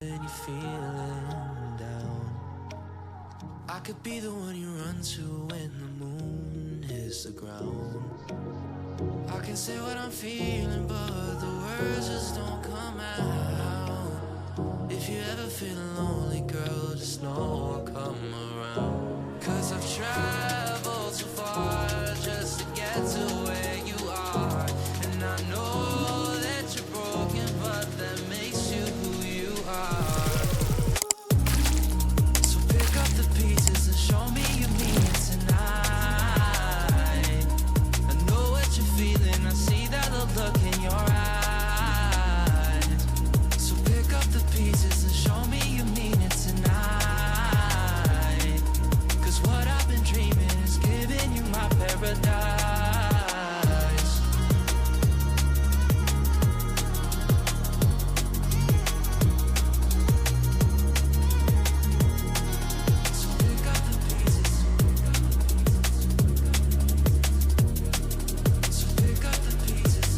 When you're feeling down, I could be the one you run to when the moon hits the ground. I can say what I'm feeling, but the words just don't come out. If you ever feel lonely, girl, just know I'll come around. 'Cause I've traveled so far just to get to where you are. And I know that you're broken, but that makes you who you are. So pick up the pieces and show me you mean it tonight. I know what you're feeling, I see that look in your eyes. So pick up the pieces and show me you mean it tonight. 'Cause what I've been dreaming is giving you my paradise. So pick up the pieces. So pick up the pieces.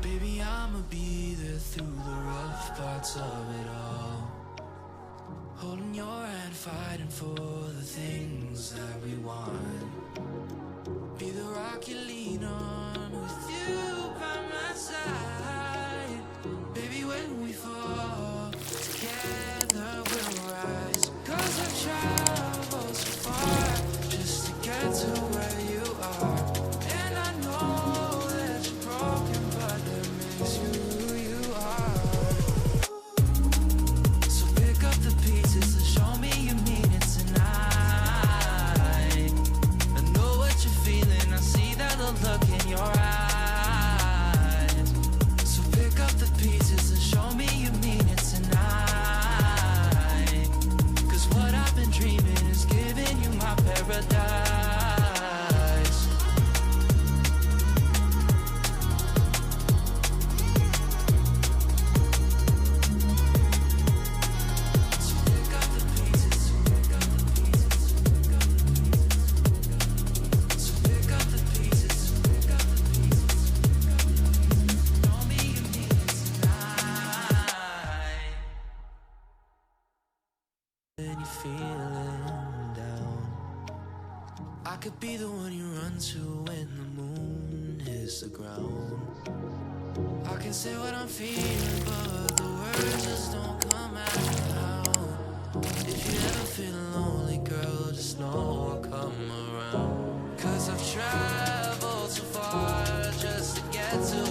Baby, I'ma be there through the rough parts of it all. Holding your hand, fighting for the things that we want. Be the rock you lean on with you by my side. Baby, when we fall, together we'll rise. 'Cause I've traveled so far just to get to where you are. And I know that you're broken, but that makes you who you are. So pick up the pieces and show me you mean it tonight. I know what you're feeling, I see that look in your eyes. So pick up the pieces and show me you mean it tonight. 'Cause what I've been dreaming is giving you my paradise. So pick up the pieces. So pick up the pieces. Show me you mean it tonight. When you're feeling down, I could be the one you run to when the moon hits the ground. I can say what I'm feeling, but the words just don't come out. If you ever feel lonely, girl, just know I'll come around. 'Cause I've traveled so far just to get to